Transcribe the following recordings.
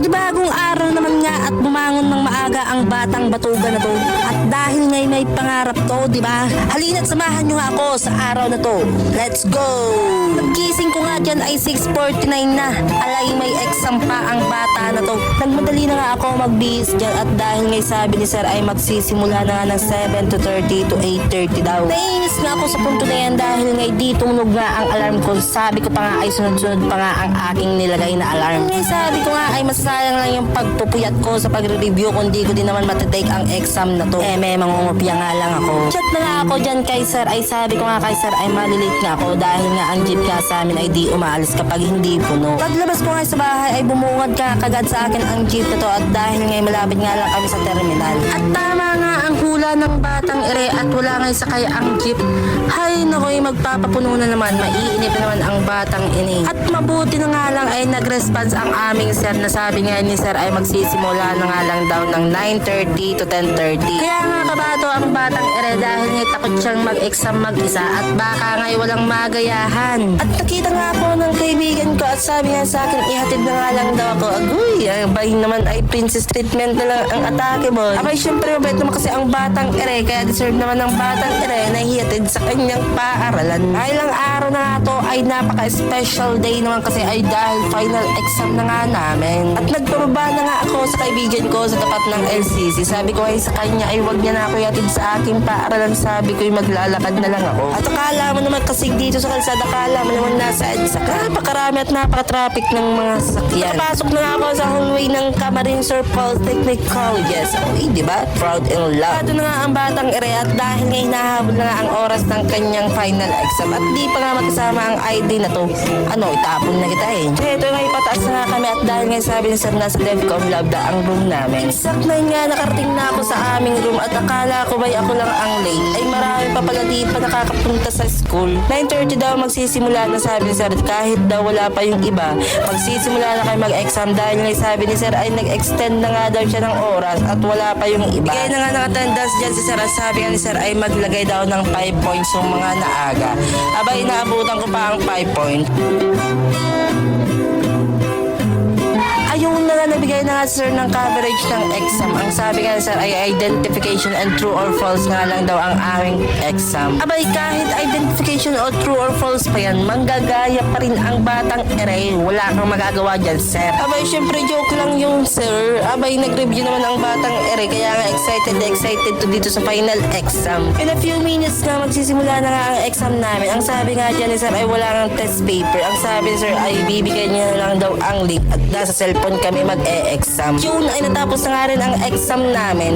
Panibagong araw naman nga at bumangon ng maaga ang batang batugan na to. At dahil ngay may pangarap to, di ba? Halina't samahan nyo nga ako sa araw na to. Let's go! Pagkising ko nga dyan ay 6:49 na. Alay may exam pa ang bata na to. Nagmadali na nga ako magbihis dyan at dahil ngay sabi ni sir ay magsisimula na nga ng 7:30 to 8:30 daw. Nainis nga ako sa punto na yan dahil ngay di tumunog nga ang alarm ko. Sabi ko pa nga ay sunod-sunod pa nga ang aking nilagay na alarm. Ngay sabi ko nga ay masasayang lang yung pagpupuyat ko sa pagre-review kung di ko din naman matitake ang exam na to. May mangungupya nga lang ako. Chat na nga ako dyan kay sir ay sabi ko nga kay sir ay malilate nga ako dahil nga ang jeep nga sa amin ay di umaalis kapag hindi puno. Paglabas ko nga sa bahay ay bumungad ka kagad sa akin ang jeep na to at dahil nga malapit nga lang kami sa terminal. At tama nga ang hula ng batang ere at wala nga sakay ang jeep. Hay nakoy magpapapuno na naman, maiinip na naman ang batang ini. At mabuti na nga lang ay nag-response ang aming sir na sabi nga ni sir ay magsisimula na nga lang daw ng 9:30 to 10:30. Kaya nga kabato ang batang ere dahil nga takot siyang mag-exam mag-isa at baka nga walang magayahan. At nakita nga ako ng kaibigan ko at sabi nga sa akin ihatid na nga lang daw ako. Agoy, ang bahin naman ay princess treatment na lang ang atake mo. Abay syempre mabait naman kasi ang batang ere kaya deserve naman ng batang ere na ihatid sa kanyang paaralan. Dahil ang araw na nga to ay napaka-special day naman kasi ay dahil final exam na nga namin. At nagpababa na nga ako sa kaibigan ko sa tapat ng LCC. Sabi ko ay sa kanya ay wag niya na ako yatid sa aking paaralan. Sabi ko ay maglalakad na lang ako. At akala mo naman kasi dito sa kalsada, akala mo naman nasa EDSA. Napakarami at napaka-traffic ng mga sasakyan. Nakapasok na nga ako sa hallway ng Camarines Polytechnic Colleges. Uy, di ba? Proud and loud. Ito na nga ang batang ere at dahil nga hinahabol na nga ang oras ng kanyang final exam at di pa nga magkasama ang ID na to. Itapon na kita eh. Kaya ito nga ipataas na nga kami at dahil nga sabi ni sir nasa DevCom Lab na ang room namin. Sak na nga nakarating na ako sa aming room at akala ko ba'y ako lang ang late. Ay marami pa pala di pa nakakapunta sa school. 9:30 daw magsisimula na sabi ni sir at kahit daw wala pa yung iba, magsisimula na kayo mag-exam dahil nga sabi ni sir ay nag-extend na nga daw siya ng oras at wala pa yung iba. Bigay na nga ng attendance dyan si sir at sabi nga ni sir ay maglagay daw ng 5 points yung mga naaga. Abay naabutan ko pa ang 5 points. Ayun na nga nabigay na nga sir ng coverage ng exam. Ang sabi nga sir ay identification and true or false nga lang daw ang aming exam. Abay kahit identification o true or false pa yan, manggagaya pa rin ang batang ere. Wala kang magagawa dyan sir. Abay syempre joke lang yung sir. Abay nag-review naman ang batang ere kaya nga excited to dito sa final exam. In a few minutes nga magsisimula na nga ang exam namin. Ang sabi nga dyan ni sir ay wala ng test paper. Ang sabi ni sir ay bibigyan niya na lang daw ang link at nasa cellphone kami mag-e-exam. Yun ay natapos na nga rin ang exam namin.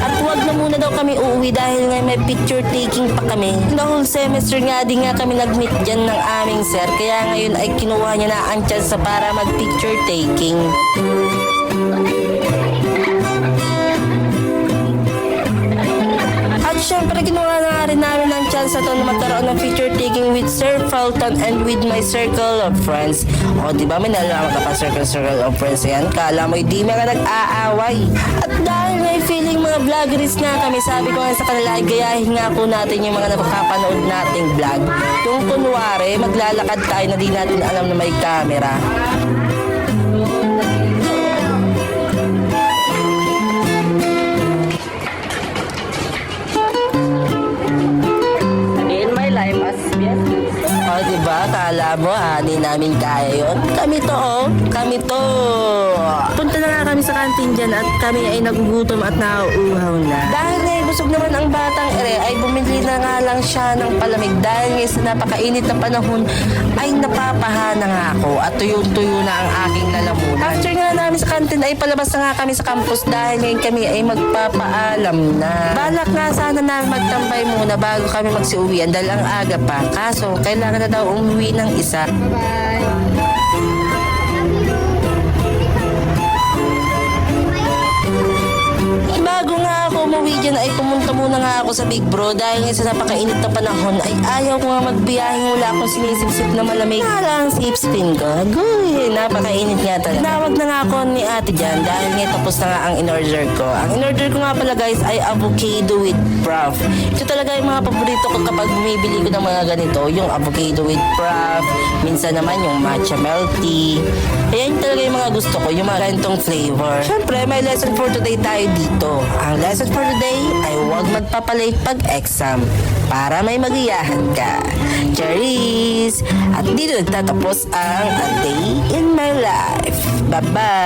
At wag na muna daw kami uuwi dahil nga may picture taking pa kami. The whole semester nga di nga kami nag-meet dyan ng aming sir. Kaya ngayon ay kinuha niya na ang chance para mag-picture taking. At syempre ginawa na nga rin namin ang chance na to na magkaroon ng picture taking with Sir Fulton and with my circle of friends. O diba may nalaman ka pa circle of friends yan? Kala mo hindi mga nag-aaway. At dahil may feeling mga vloggeries nga kami, sabi ko nga sa kanila ay gayahin nga po natin yung mga napapanood nating vlog. Yung kunwari maglalakad tayo na di natin alam na may camera. Diba? Kala mo di namin kaya yun. Kami to. Punta na nga kami sa kantin dyan at kami ay nagugutom at nauuhaw na. Dahil nga busog naman ang batang ere ay bumili na nga lang siya ng palamig dahil nga sa napakainit na panahon ay napapahana nga ako at tuyo-tuyo na ang aking lalamunan. After nga namin sa kantin ay palabas na nga kami sa campus dahil ngayon kami ay magpapaalam na. Balak nga sana namin magtambay muna bago kami magsiuwian dahil ang aga pa. Kaso kailangan na daw umuwi ng isa. Bye! Bago nga ako umuwi dyan ay pumunta muna nga ako sa Big Bro dahil nga sa napakainit na panahon ay ayaw ko nga magbiyaheng wala akong sinisipsip na malamig. Nalang sipspin ko. Agoy, napakainit nga talaga. Tinawag na nga ako ni ate dyan dahil nga tapos na nga ang in-order ko. Ang in-order ko nga pala guys ay avocado with prof. Ito talaga yung mga paborito ko kapag bumibili ko ng mga ganito. Yung avocado with prof. Minsan naman yung matcha milk tea. Ayan talaga yung mga gusto ko, yung mga ganitong flavor. Siyempre, may lesson for today tayo dito. Ang lesson for today ay huwag magpapalate pag-exam para may magiyahan ka. Cheers! At dito nagtatapos ang A Day in My Life. Bye-bye!